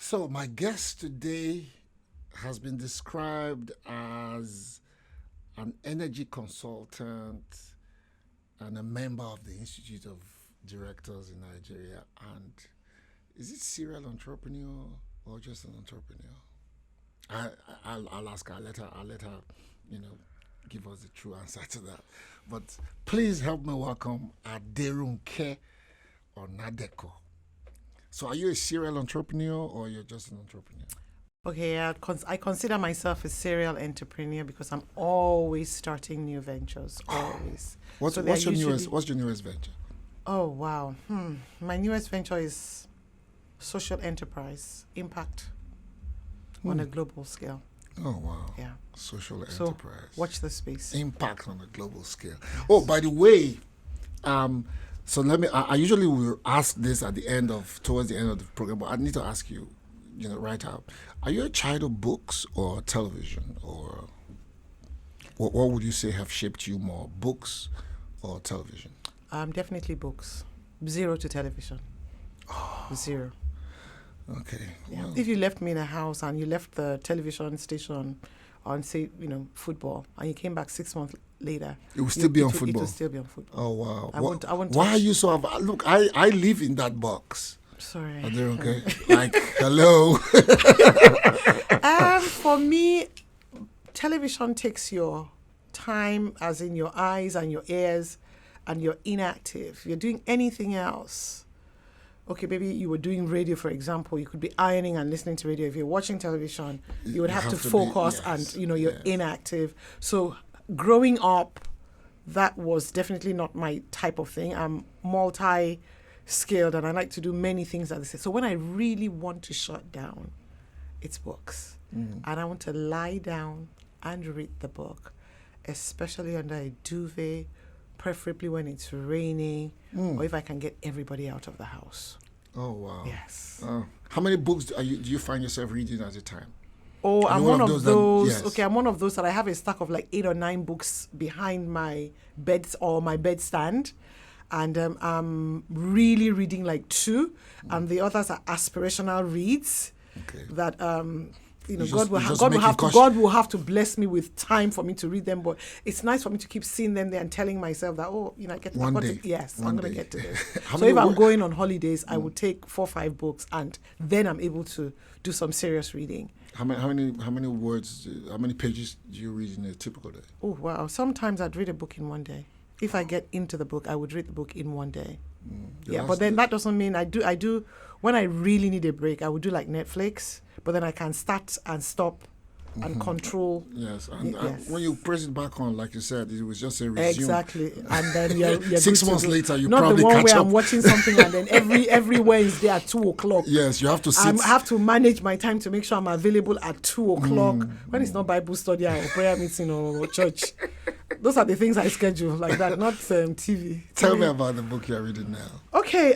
So, my guest today has been described as an energy consultant and a member of the Institute of Directors in Nigeria. And is it serial entrepreneur or just an entrepreneur? I'll ask her. I'll let her, give us the true answer to that. But please help me welcome Aderonke Onadeko. So, are you a serial entrepreneur or you're just an entrepreneur? Okay, I consider myself a serial entrepreneur because I'm always starting new ventures. Always. What's your newest venture? Oh wow. My newest venture is social enterprise impact on a global scale. Oh wow. Yeah. Social So enterprise. watch the space. Impact on a global scale. Oh, by the way, so let me. I usually will ask this towards the end of the program, but I need to ask you, right out. Are you a child of books or television, or what would you say have shaped you more, books or television? Definitely books. 0 to television. 0. Okay. Yeah. Well, If you left me in a house and you left the television station on, say, football, and you came back 6 months later, it will still be on football. It will still be on football. Oh wow. I won't Why are touch. you so? Look, I live in that box. Sorry. Are they okay? Like, hello. For me, television takes your time, as in your eyes and your ears, and you're inactive. You're doing anything else. Okay, maybe you were doing radio, for example. You could be ironing and listening to radio. If you're watching television, you would have to focus and, you're inactive. So growing up, that was definitely not my type of thing. I'm multi-skilled and I like to do many things at the same. So when I really want to shut down, it's books. And I want to lie down and read the book, especially under a duvet, preferably when it's raining, or if I can get everybody out of the house. Oh wow. Yes. How many books do you find yourself reading at a time? Oh, Are I'm you one of those. yes. Okay, I'm one of those that I have a stack of like 8 or 9 books behind my bed or my bedstand. And I'm really reading like 2. And the others are aspirational reads that God will have to bless me with time for me to read them. But it's nice for me to keep seeing them there and telling myself that, I'm going to get to this. So if I'm going on holidays, I would take 4 or 5 books, and then I'm able to do some serious reading. How many pages do you read in a typical day? Oh wow! Sometimes I'd read a book in one day. If I get into the book, I would read the book in one day. But then that doesn't mean I do. When I really need a break, I would do like Netflix. But then I can start and stop and control. Yes, and when you press it back on, like you said, it was just a resume. Exactly, and then you're 6 months later, you not probably the one catch where up. I'm watching something and then every Wednesday at 2:00. Yes, you have to sit. I have to manage my time to make sure I'm available at 2:00 when it's not Bible study or prayer meeting or church. Those are the things I schedule like that, not TV. Tell me about the book you're reading now. Okay,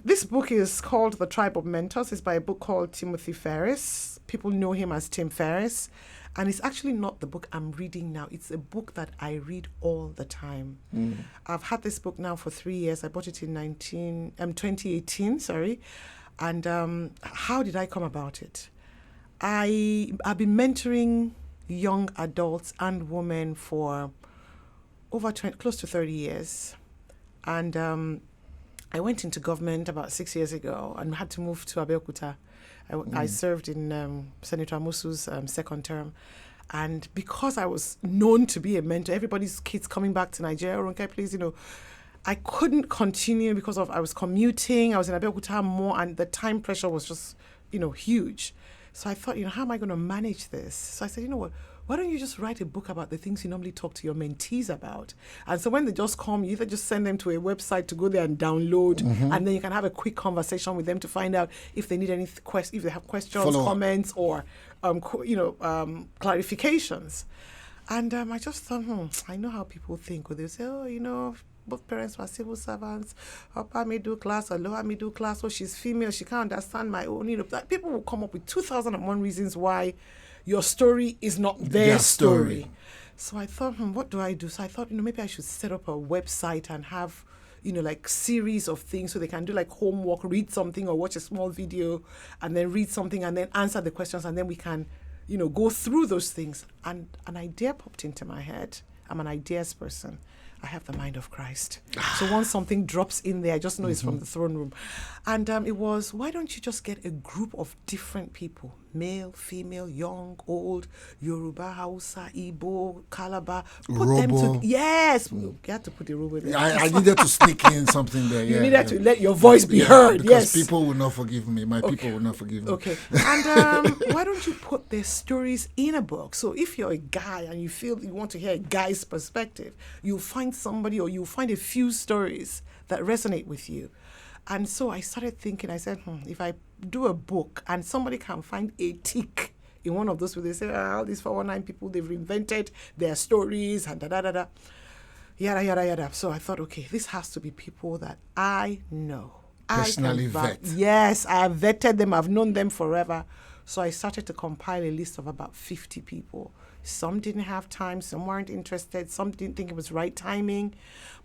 this book is called The Tribe of Mentors. It's by a book called Timothy Ferriss. People know him as Tim Ferriss. And it's actually not the book I'm reading now. It's a book that I read all the time. I've had this book now for 3 years. I bought it in 2018, sorry. And how did I come about it? I've been mentoring young adults and women for over close to 30 years. And I went into government about 6 years ago and had to move to Abeokuta. I served in Senator Amusu's second term. And because I was known to be a mentor, everybody's kids coming back to Nigeria, Ronke, please, I couldn't continue because I was commuting. I was in Abeokuta more, and the time pressure was just, huge. So I thought, how am I going to manage this? So I said, what? Why don't you just write a book about the things you normally talk to your mentees about? And so when they just come, you either just send them to a website to go there and download, and then you can have a quick conversation with them to find out if they need if they have questions, comments, or clarifications. And I just thought, I know how people think. They say, both parents were civil servants, upper middle class or lower middle class, or she's female, she can't understand my own. That people will come up with 2,001 reasons why your story is not their story. So I thought, what do I do? So I thought, maybe I should set up a website and have, like series of things, so they can do like homework, read something or watch a small video, and then read something and then answer the questions, and then we can, go through those things. And an idea popped into my head. I'm an ideas person. I have the mind of Christ. So once something drops in there, I just know it's from the throne room. And it was, why don't you just get a group of different people, male, female, young, old, Yoruba, Hausa, Igbo, Calabar, put them to, yes, we had to put the Robo there. I needed to sneak in something there. You needed to let your voice be heard, because yes. people will not forgive me. My people will not forgive me. Okay. And why don't you put their stories in a book? So if you're a guy and you feel you want to hear a guy's perspective, you'll find somebody, or you'll find a few stories that resonate with you. And so I started thinking, I said, if I do a book and somebody can find a tick in one of those where they say, all these 419 people, they've reinvented their stories and da-da-da-da, yada, yada, yada. So I thought, okay, this has to be people that I know. Personally vet. Yes, I have vetted them. I've known them forever. So I started to compile a list of about 50 people. Some didn't have time, some weren't interested, some didn't think it was right timing.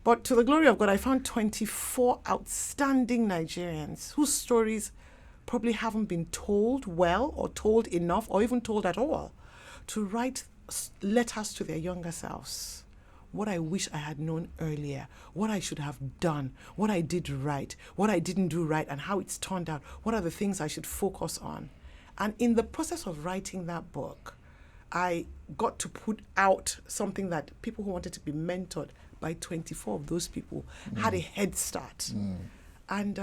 But to the glory of God, I found 24 outstanding Nigerians whose stories probably haven't been told well or told enough or even told at all, to write letters to their younger selves. What I wish I had known earlier, what I should have done, what I did right, what I didn't do right, and how it's turned out. What are the things I should focus on? And in the process of writing that book, I got to put out something that people who wanted to be mentored by 24 of those people had a head start. And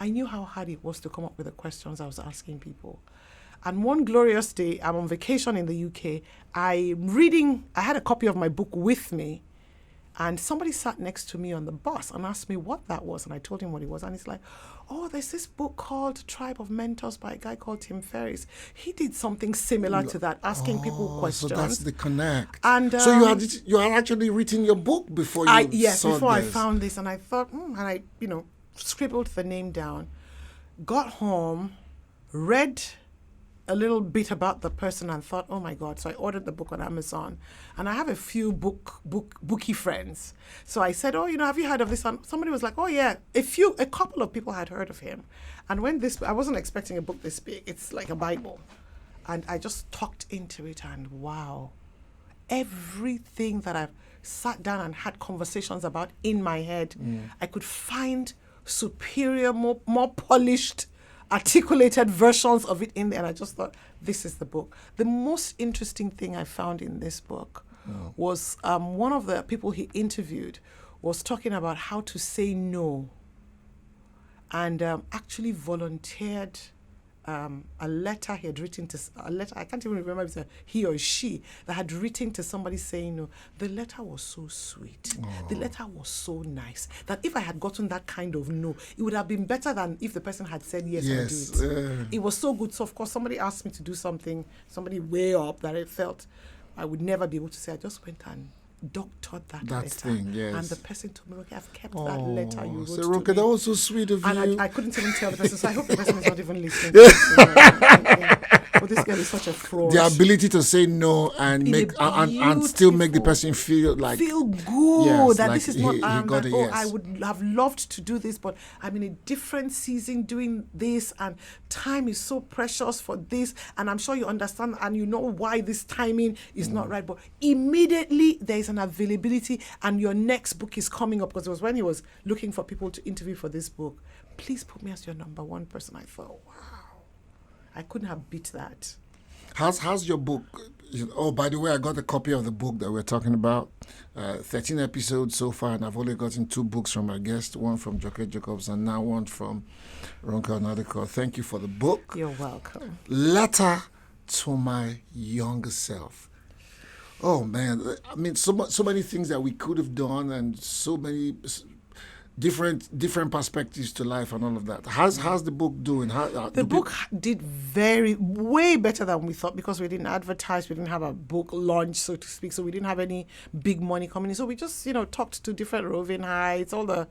I knew how hard it was to come up with the questions I was asking people. And one glorious day, I'm on vacation in the UK. I had a copy of my book with me, and somebody sat next to me on the bus and asked me what that was. And I told him what it was. And he's like, oh, there's this book called Tribe of Mentors by a guy called Tim Ferriss. He did something similar to that, asking people questions. So that's the connect. And so you had actually written your book before you saw before this. I found this. And I thought, and I, scribbled the name down, got home, read a little bit about the person and thought, oh my God. So I ordered the book on Amazon, and I have a few bookie friends. So I said, oh, have you heard of this? And somebody was like, oh yeah, a couple of people had heard of him. And when I wasn't expecting a book this big. It's like a Bible. And I just talked into it, and wow, everything that I've sat down and had conversations about in my head, I could find superior, more polished, articulated versions of it in there. And I just thought, this is the book. The most interesting thing I found in this book was one of the people he interviewed was talking about how to say no, and actually volunteered a letter he had written I can't even remember if it was he or she that had written to somebody saying no. The letter was so sweet. The letter was so nice that if I had gotten that kind of no, it would have been better than if the person had said yes and do it. It was so good. So of course somebody asked me to do something, somebody way up, that I felt I would never be able to say. I just went and doctored that letter. Thing, yes. And the person told me, okay, I've kept that letter you wrote so to Ronke, me. that was so sweet of you. And I couldn't even tell the person, so I hope the person is not even listening to this. But this girl is such a fraud. The ability to say no and and still make the person feel good. Yes, that like this is not yes. I would have loved to do this, but I'm in a different season doing this, and time is so precious for this, and I'm sure you understand and you know why this timing is not right. But immediately there is an availability, and your next book is coming up, because it was when he was looking for people to interview for this book. Please put me as your number one person. I thought, wow, I couldn't have beat that. How's your book? Oh, by the way, I got a copy of the book that we're talking about. 13 episodes so far, and I've only gotten 2 books from our guest, one from Joke Jacobs and now one from Aderonke Onadeko. Thank you for the book. You're welcome. Letter to my younger self. Oh man, I mean, so many things that we could have done, and so many different perspectives to life and all of that. How's the book doing? The book did way better than we thought, because we didn't advertise, we didn't have a book launch, so to speak, so we didn't have any big money coming in. So we just, talked to different roving heights, all the,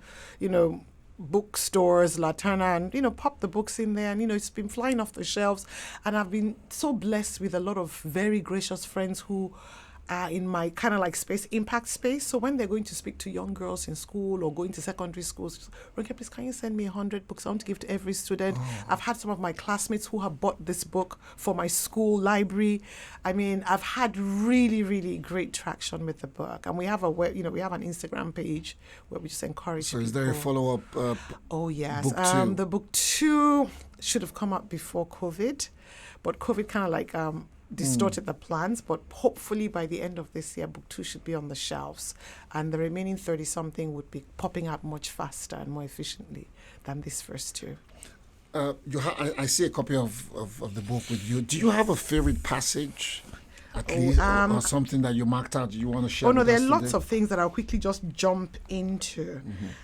bookstores, Laterna, and, popped the books in there, and, it's been flying off the shelves. And I've been so blessed with a lot of very gracious friends who are in my kind of like space, impact space. So when they're going to speak to young girls in school or going to secondary schools, Ronke, please, can you send me 100 books? I want to give to every student. I've had some of my classmates who have bought this book for my school library. I mean, I've had really, really great traction with the book. And we have we have an Instagram page where we just encourage people. So is there a follow-up? Oh, yes. Book 2? The book 2 should have come out before COVID, but COVID kind of like distorted the plans. But hopefully by the end of this year, book 2 should be on the shelves, and the remaining 30-something would be popping out much faster and more efficiently than this first 2. I see a copy of the book with you. Do you have a favorite passage? At least, or something that you marked out you want to share? Oh, no, with there us are lots today? of things that I'll quickly just jump into.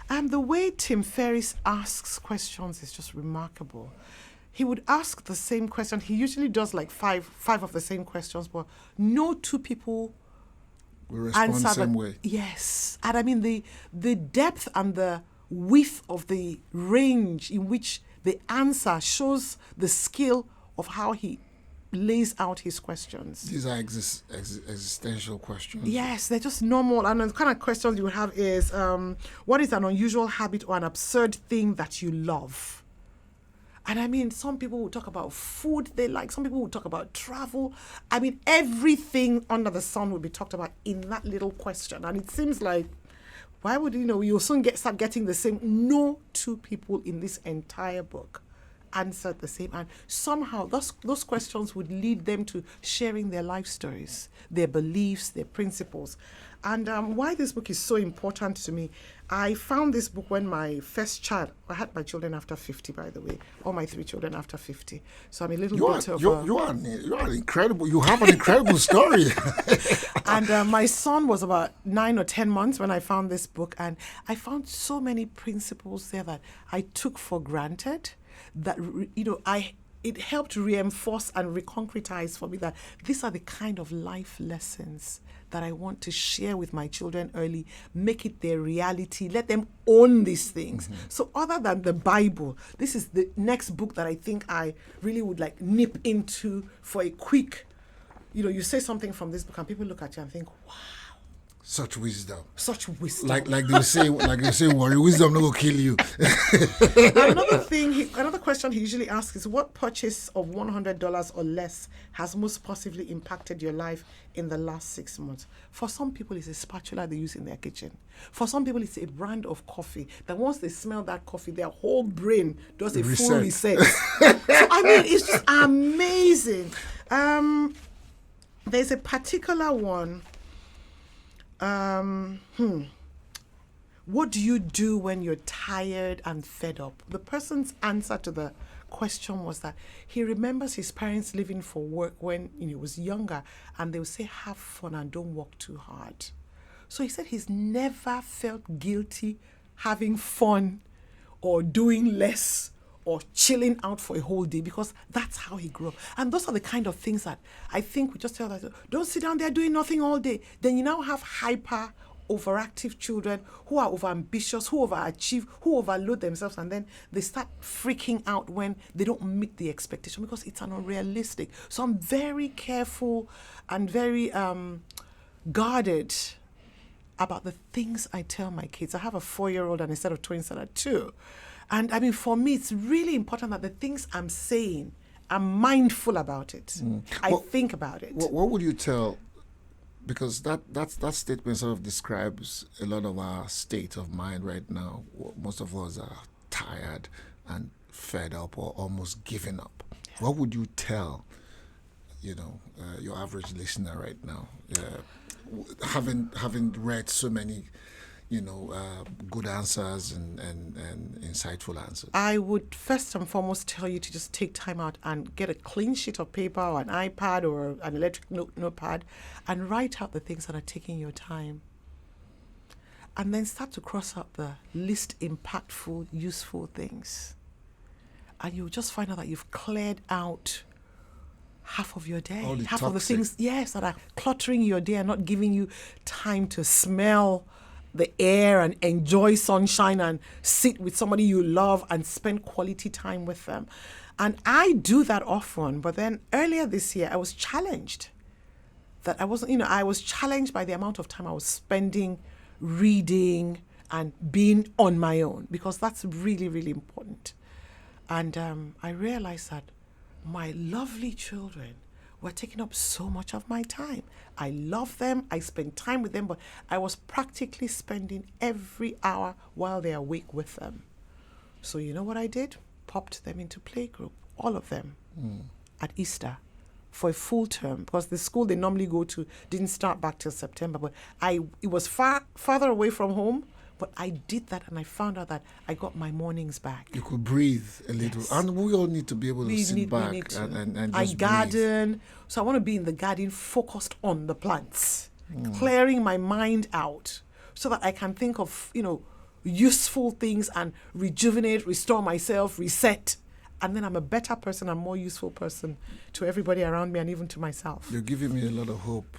The way Tim Ferriss asks questions is just remarkable. He would ask the same question. He usually does like five of the same questions, but no two people We respond the same way. Yes. And I mean, the depth and the width of the range in which the answer shows the skill of how he lays out his questions. These are existential questions. Yes, they're just normal. And the kind of questions you would have is, what is an unusual habit or an absurd thing that you love? And I mean, some people will talk about food they like. Some people will talk about travel. I mean, everything under the sun will be talked about in that little question. And it seems like, why would you'll soon start getting the same. No two people in this entire book answered the same. And somehow those questions would lead them to sharing their life stories, their beliefs, their principles. And why this book is so important to me, I found this book when my first child, I had my children after 50, by the way, all my 3 children after 50. So I'm a little bit of you are incredible. You have an incredible story. And my son was about 9 or 10 months when I found this book. And I found so many principles there that I took for granted that, it helped reinforce and reconcretize for me that these are the kind of life lessons that I want to share with my children early, make it their reality, let them own these things. So other than the Bible, this is the next book that I think I really would like nip into for a quick, you say something from this book and people look at you and think, wow. Such wisdom. Such wisdom. Like they say, worry, wisdom no go kill you. Another question he usually asks is, what purchase of $100 or less has most positively impacted your life in the last 6 months? For some people, it's a spatula they use in their kitchen. For some people, it's a brand of coffee that once they smell that coffee, their whole brain does a full reset. So, I mean, it's just amazing. There's a particular one. What do you do when you're tired and fed up? The person's answer to the question was that he remembers his parents leaving for work when he was younger, and they would say, have fun and don't work too hard. So he said he's never felt guilty having fun or doing less or chilling out for a whole day, because that's how he grew up. And those are the kind of things that I think we just tell us, don't sit down there doing nothing all day. Then you now have hyper overactive children who are overambitious, who overachieve, who overload themselves, and then they start freaking out when they don't meet the expectation because it's unrealistic. So I'm very careful and very guarded about the things I tell my kids. I have a 4-year-old and a set of twins that are 2. And I mean, for me, it's really important that the things I'm saying, I'm mindful about it. I think about it. What would you tell? Because that statement sort of describes a lot of our state of mind right now. Most of us are tired and fed up or almost giving up. What would you tell, your average listener right now, having read so many, good answers and insightful answers? I would first and foremost tell you to just take time out and get a clean sheet of paper or an iPad or an electric notepad and write out the things that are taking your time. And then start to cross out the least impactful, useful things. And you'll just find out that you've cleared out half of your day. Half of the things, that are cluttering your day and not giving you time to smell the air and enjoy sunshine and sit with somebody you love and spend quality time with them. And I do that often, but then earlier this year I was challenged that I wasn't, I was challenged by the amount of time I was spending reading and being on my own, because that's really, really important. And I realized that my lovely children were taking up so much of my time. I love them. I spend time with them, but I was practically spending every hour while they're awake with them. So you know what I did? Popped them into playgroup, all of them, at Easter for a full term, because the school they normally go to didn't start back till September. But it was farther away from home. But I did that, and I found out that I got my mornings back. You could breathe a little. Yes. And we all need to be able to sit back and I just garden. breathe. So I want to be in the garden focused on the plants, clearing my mind out so that I can think of, useful things and rejuvenate, restore myself, reset. And then I'm a better person, a more useful person to everybody around me and even to myself. You're giving me a lot of hope.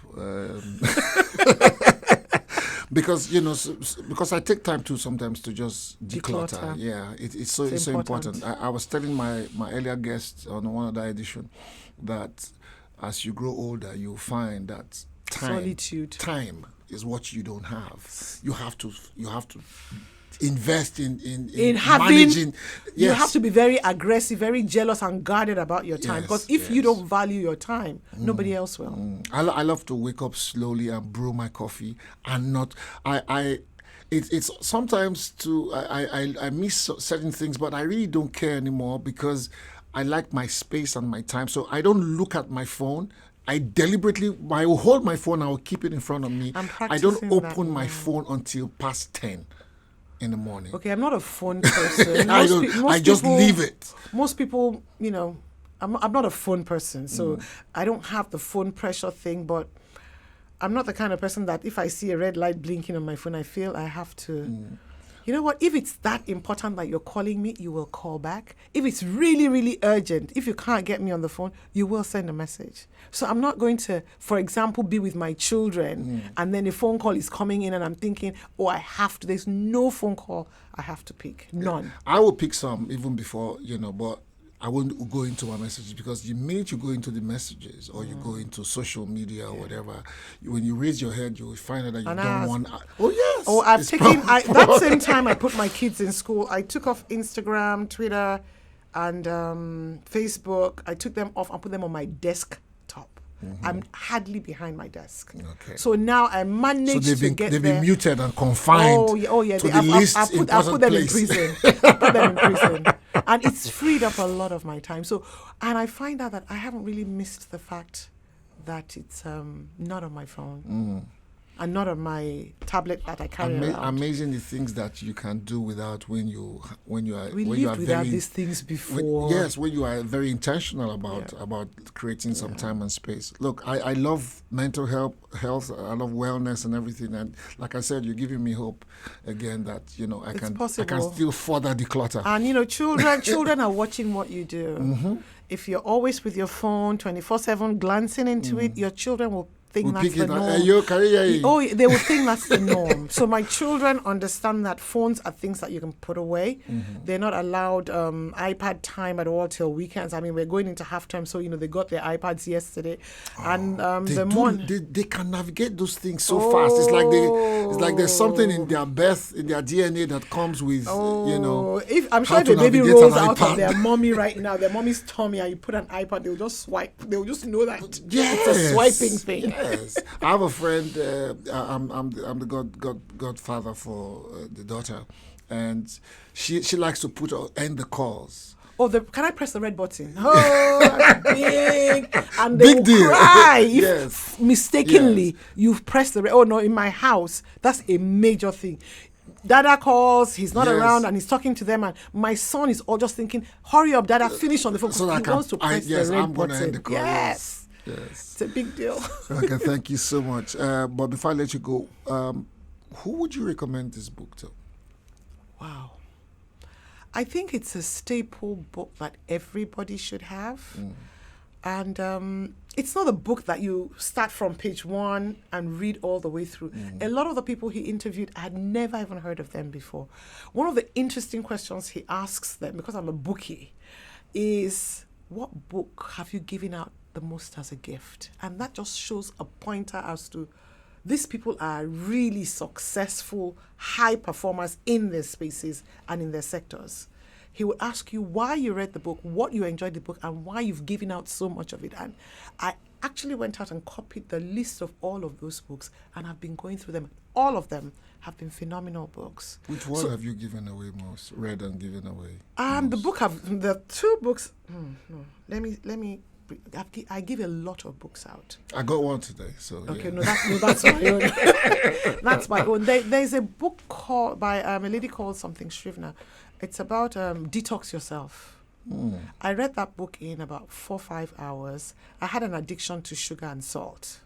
Because because I take time to sometimes to just declutter. Yeah, it's so important. I was telling my earlier guest on one other edition that as you grow older, you'll find that time is what you don't have. You have to invest in having, managing. Yes. You have to be very aggressive, very jealous and guarded about your time, because if you don't value your time, nobody else will. I love to wake up slowly and brew my coffee and not it's sometimes I miss certain things, but I really don't care anymore because I like my space and my time. So I don't look at my phone. I will hold my phone, I will keep it in front of me. I don't open my phone until past 10 in the morning. Okay, I'm not a phone person. I just leave it. Most people, I'm not a phone person, so I don't have the phone pressure thing, but I'm not the kind of person that if I see a red light blinking on my phone, I feel I have to... You know what? If it's that important that you're calling me, you will call back. If it's really, really urgent, if you can't get me on the phone, you will send a message. So I'm not going to, for example, be with my children and then a phone call is coming in and I'm thinking, I have to. There's no phone call I have to pick. None. I will pick some even before, but I won't go into my messages, because the minute you go into the messages or you go into social media or whatever, when you raise your head, you will find out that you don't want... Oh, yes. Oh, I've taken... that same time I put my kids in school, I took off Instagram, Twitter, and Facebook. I took them off and put them on my desktop. I'm hardly behind my desk. Okay. So now I managed to get they've been muted and confined to the least important I put them place. in prison. I put them in prison. And it's freed up a lot of my time. So, and I find out that I haven't really missed the fact that it's not on my phone. And not on my tablet that I carry around. Amazing the things that you can do without when you are without these things before. When you are very intentional about creating some time and space. Look, I love mental health. I love wellness and everything. And like I said, you're giving me hope again that I can still further declutter. And children are watching what you do. If you're always with your phone 24/7 glancing into it, your children will think that's the norm. They will think that's the norm. So my children understand that phones are things that you can put away. They're not allowed iPad time at all till weekends. I mean, we're going into half term, so they got their iPads yesterday, and they can navigate those things so fast. It's like there's something in their DNA that comes with If I'm sure the baby rolls out of their mommy right now, their mommy's tummy, and you put an iPad, they'll just swipe. They'll just know that it's a swiping thing. Yes, I have a friend. I'm the godfather for the daughter, and she likes to end the calls. Can I press the red button? That's big, and they big will deal. Cry if mistakenly you've pressed the red. Oh no! In my house, that's a major thing. Dada calls, he's not around, and he's talking to them, and my son is all just thinking, "Hurry up, Dada! Finish on the phone." So he wants to press the red button. End the call. Yes. It's a big deal. Okay, thank you so much. But before I let you go, who would you recommend this book to? Wow. I think it's a staple book that everybody should have. And it's not a book that you start from page 1 and read all the way through. A lot of the people he interviewed, I had never even heard of them before. One of the interesting questions he asks them, because I'm a bookie, is what book have you given out the most as a gift. And that just shows a pointer as to these people are really successful, high performers in their spaces and in their sectors. He would ask you why you read the book, what you enjoyed the book, and why you've given out so much of it. And I actually went out and copied the list of all of those books, and I've been going through them. All of them have been phenomenal books. Which one have you given away most? Read and given away? The two books. I give a lot of books out. I got one today, so okay. Yeah. That's my own. That's my own. There's a book called by a lady called something Shrivna. It's about detox yourself. I read that book in about 4 or 5 hours. I had an addiction to sugar and salt.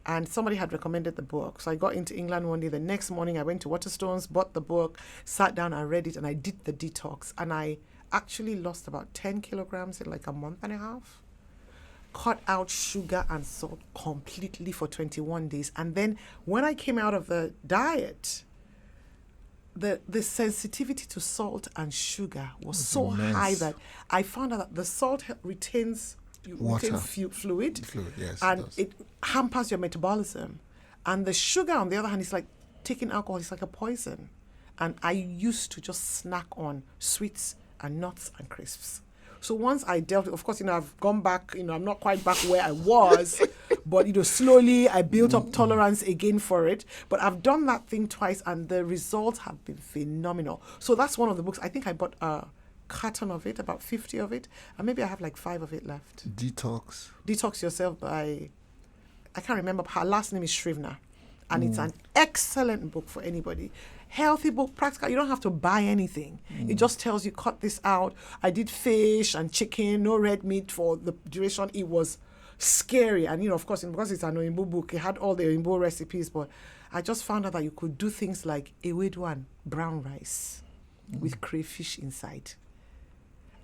And somebody had recommended the book. So I got into England one day. The next morning, I went to Waterstones, bought the book, sat down and read it, and I did the detox. And I actually lost about 10 kilograms in like a month and a half. Cut out sugar and salt completely for 21 days. And then when I came out of the diet, the sensitivity to salt and sugar was so immense. high that I found out that the salt retains Water. Fluid, yes. and it hampers your metabolism. And the sugar, on the other hand, is like taking alcohol. It's like a poison. And I used to just snack on sweets and nuts and crisps. So once I dealt with, of course, I've gone back, I'm not quite back where I was, but, slowly I built up tolerance again for it. But I've done that thing twice, and the results have been phenomenal. So that's one of the books. I think I bought a carton of it, about 50 of it, and maybe I have like 5 of it left. Detox Yourself by, I can't remember, her last name is Shrivna. And it's an excellent book for anybody. Healthy book, practical. You don't have to buy anything. It just tells you, cut this out. I did fish and chicken, no red meat for the duration. It was scary. And, of course, because it's an Oyinbo book, it had all the Oyinbo recipes. But I just found out that you could do things like ewedu and brown rice with crayfish inside.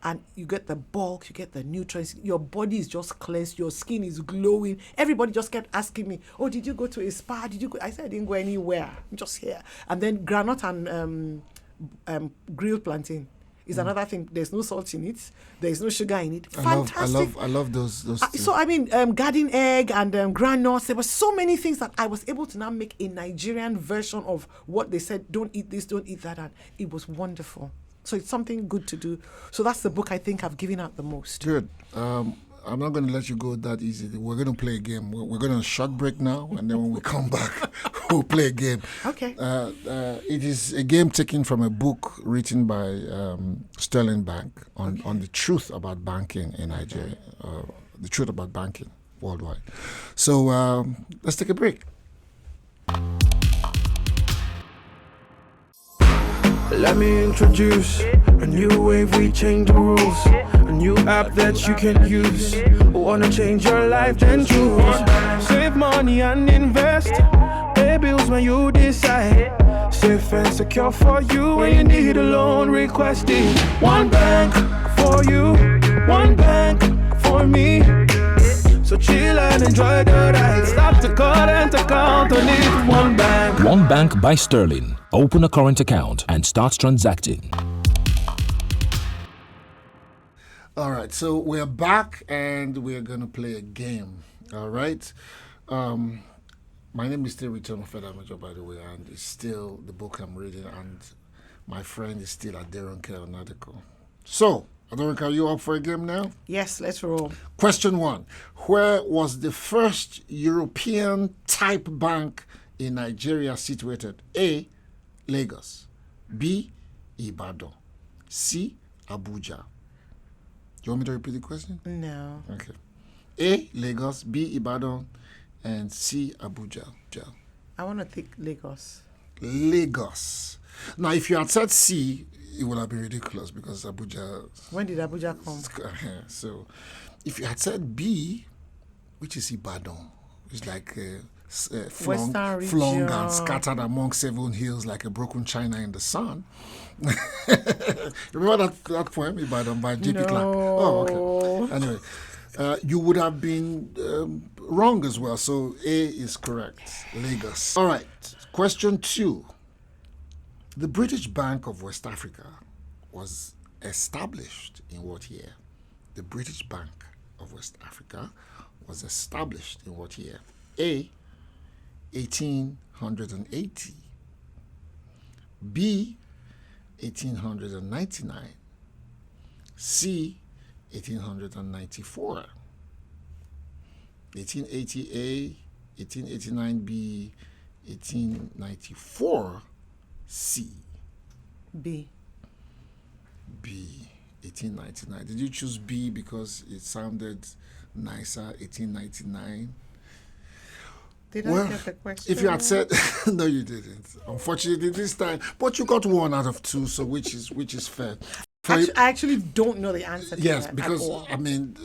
And you get the bulk, you get the nutrients. Your body is just cleansed. Your skin is glowing. Everybody just kept asking me, "Oh, did you go to a spa? Did you go?" I said, "I didn't go anywhere. I'm just here." And then granite and grilled plantain is another thing. There's no salt in it. There's no sugar in it. Fantastic. I love those two. So garden egg and granules. There were so many things that I was able to now make a Nigerian version of what they said. Don't eat this, don't eat that, and it was wonderful. So it's something good to do. So that's the book I think I've given out the most. Good. I'm not going to let you go that easily. We're going to play a game. We're going to short break now, and then when we come back, we'll play a game. Okay. It is a game taken from a book written by Sterling Bank on the truth about banking in Nigeria, the truth about banking worldwide. So let's take a break. Let me introduce a new wave, we change the rules. A new app that you can use. Wanna change your life, then choose. Save money and invest. Pay bills when you decide. Safe and secure for you when you need a loan, request it. One bank for you, one bank for me. So chill and enjoy the ride. Stop the current account on it. One bank. One Bank by Sterling. Open a current account and start transacting. All right, so we're back and we're going to play a game. All right. My name is still Richard Mofe-Damijo, by the way, and it's still the book I'm reading, and my friend is still Aderonke Onadeko. So, Aderonke, are you up for a game now? Yes, let's roll. Question 1. Where was the first European type bank in Nigeria situated? A, Lagos. B, Ibadan. C, Abuja. Do you want me to repeat the question? No. Okay. A, Lagos. B, Ibadan. And C, Abuja. I want to think Lagos. Lagos. Now, if you had said C, it would have been ridiculous because Abuja... When did Abuja come? So, if you had said B, which is Ibadan, it's like flung and scattered among 7 hills like a broken china in the sun. Remember that poem, Ibadan, by J.P. Clark? Oh, okay. Anyway, you would have been wrong as well. So A is correct. Lagos. All right. Question 2. The British Bank of West Africa was established in what year? The British Bank of West Africa was established in what year? A, 1880. B, 1899. C, 1894. 1880A, 1889B, 1894C. B. B, 1899. Did you choose B because it sounded nicer, 1899? Did I get the question? If you had said no, you didn't. Unfortunately, this time, but you got 1 out of 2, so which is fair. I actually don't know the answer to Yes, that because at all. I mean,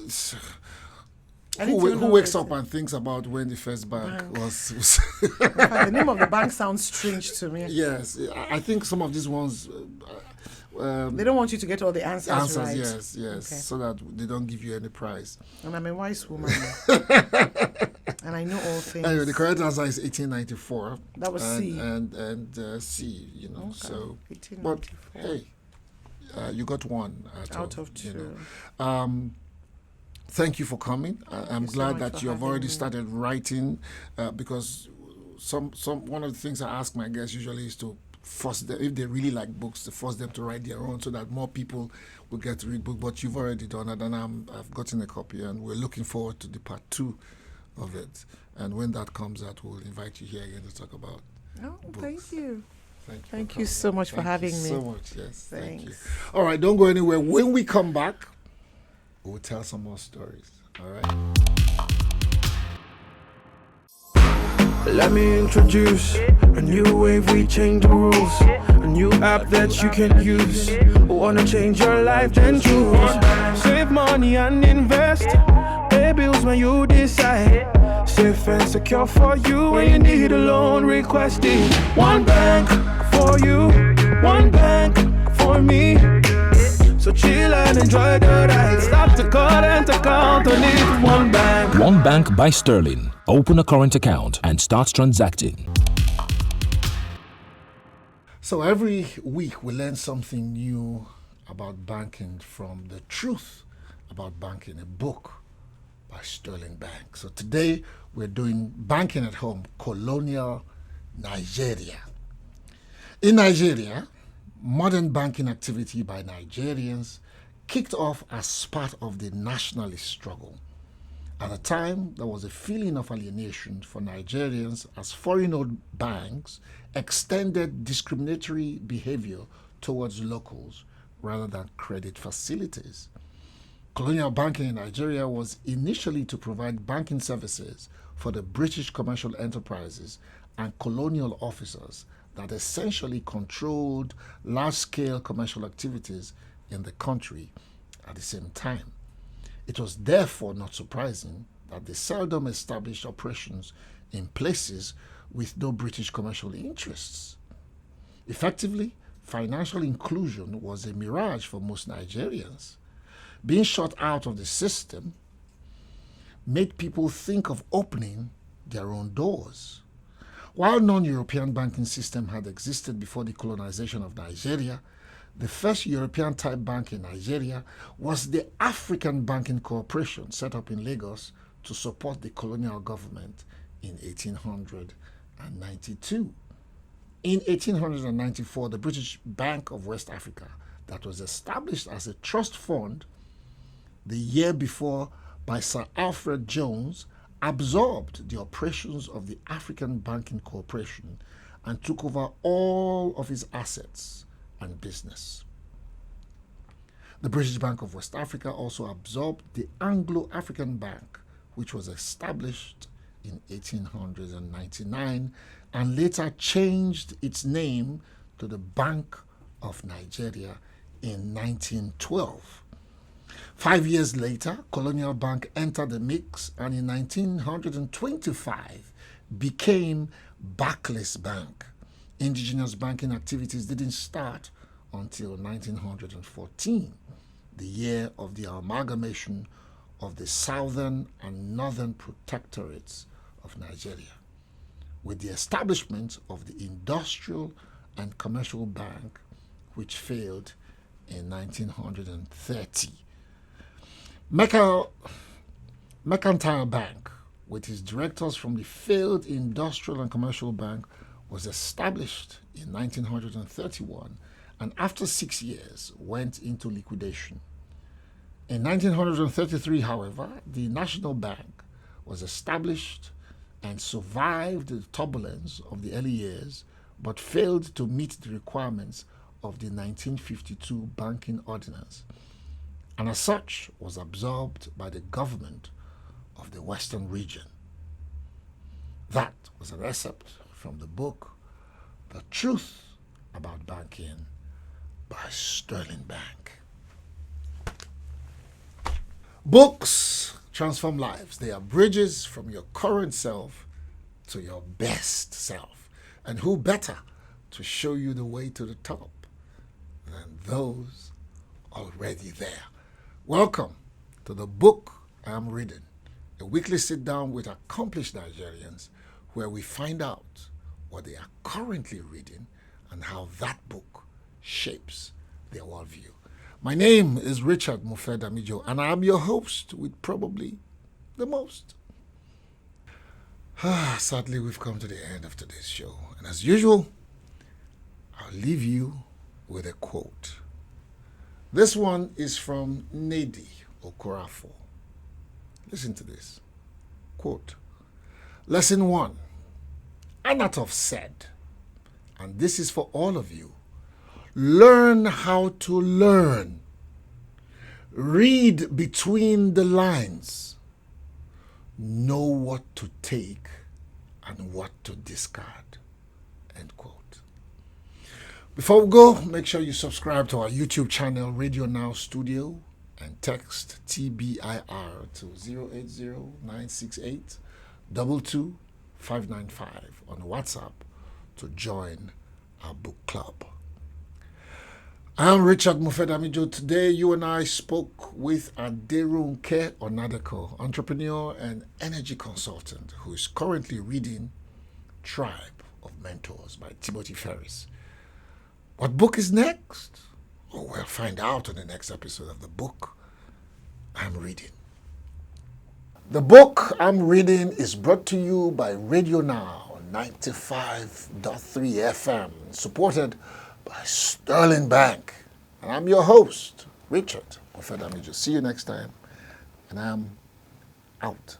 I didn't even who know wakes it. up and thinks about when the first bank was? In fact, the name of the bank sounds strange to me. Yes, I think some of these ones. They don't want you to get all the answers right. Yes, Okay. so that they don't give you any prize. And I'm a wise woman. And I know all things. Anyway, the correct answer is 1894. That was C. And C. Okay. So, 1894. but hey, you got 1 Out of 2. Thank you for coming. I'm you so glad much that for you have having already me. started writing because one of the things I ask my guests usually is to force them, if they really like books, to force them to write their own so that more people will get to read books. But you've already done it, and I've gotten a copy, and we're looking forward to the part 2 of it. And when that comes out, we'll invite you here again to talk about. Oh, books. thank you. Thank You so much for having you me. so much. Yes, thank you. Thanks. All right, don't go anywhere. When we come back, we'll tell some more stories. All right. Let me introduce a new wave, we change the rules. A new app that you can use. Wanna change your life, then choose. Save money and invest. Pay bills when you decide. Safe and secure for you when you need a loan. Request it. One bank for you, one bank for me. So chill and enjoy the ride. Stop the current account on it. One bank. One Bank by Sterling. Open a current account and start transacting. So every week we learn something new about banking from The Truth About Banking, a book by Sterling Bank. So today we're doing Banking at Home, Colonial Nigeria. In Nigeria, modern banking activity by Nigerians kicked off as part of the nationalist struggle. At the time, there was a feeling of alienation for Nigerians as foreign-owned banks extended discriminatory behavior towards locals rather than credit facilities. Colonial banking in Nigeria was initially to provide banking services for the British commercial enterprises and colonial officers that essentially controlled large-scale commercial activities in the country at the same time. It was therefore not surprising that they seldom established operations in places with no British commercial interests. Effectively, financial inclusion was a mirage for most Nigerians. Being shut out of the system made people think of opening their own doors. While non-European banking system had existed before the colonization of Nigeria, the first European-type bank in Nigeria was the African Banking Corporation, set up in Lagos to support the colonial government in 1892. In 1894, the British Bank of West Africa, that was established as a trust fund the year before by Sir Alfred Jones, absorbed the operations of the African Banking Corporation and took over all of its assets and business. The British Bank of West Africa also absorbed the Anglo-African Bank, which was established in 1899 and later changed its name to the Bank of Nigeria in 1912. 5 years later, Colonial Bank entered the mix and in 1925 became Barclays Bank. Indigenous banking activities didn't start until 1914, the year of the amalgamation of the southern and northern protectorates of Nigeria, with the establishment of the Industrial and Commercial Bank, which failed in 1930. Michael Mercantile Bank, with its directors from the failed Industrial and Commercial Bank, was established in 1931 and after 6 years went into liquidation. In 1933, however, the National Bank was established and survived the turbulence of the early years but failed to meet the requirements of the 1952 Banking Ordinance, and as such was absorbed by the government of the Western region. That was an excerpt from the book The Truth About Banking by Sterling Bank. Books transform lives. They are bridges from your current self to your best self. And who better to show you the way to the top than those already there? Welcome to the book I'm reading, a weekly sit down with accomplished Nigerians where we find out what they are currently reading and how that book shapes their worldview. My name is Richard Mofe-Damijo, and I'm your host with probably the most. Sadly, we've come to the end of today's show, and as usual, I'll leave you with a quote. This one is from Nedi Okorafo. Listen to this. Quote, Lesson 1. Anatov said, and this is for all of you, learn how to learn. Read between the lines. Know what to take and what to discard. End quote. Before we go, make sure you subscribe to our YouTube channel, Radio Now Studio, and text TBIR to 080-968-22595 on WhatsApp to join our book club. I'm Richard Mofe-Damijo. Today, you and I spoke with Aderonke Onadeko, entrepreneur and energy consultant, who is currently reading Tribe of Mentors by Timothy Ferriss. What book is next? Oh, we'll find out in the next episode of the book I'm reading. The book I'm reading is brought to you by Radio Now 95.3 FM, supported by Sterling Bank. And I'm your host, Richard Mofe-Damijo. See you next time. And I'm out.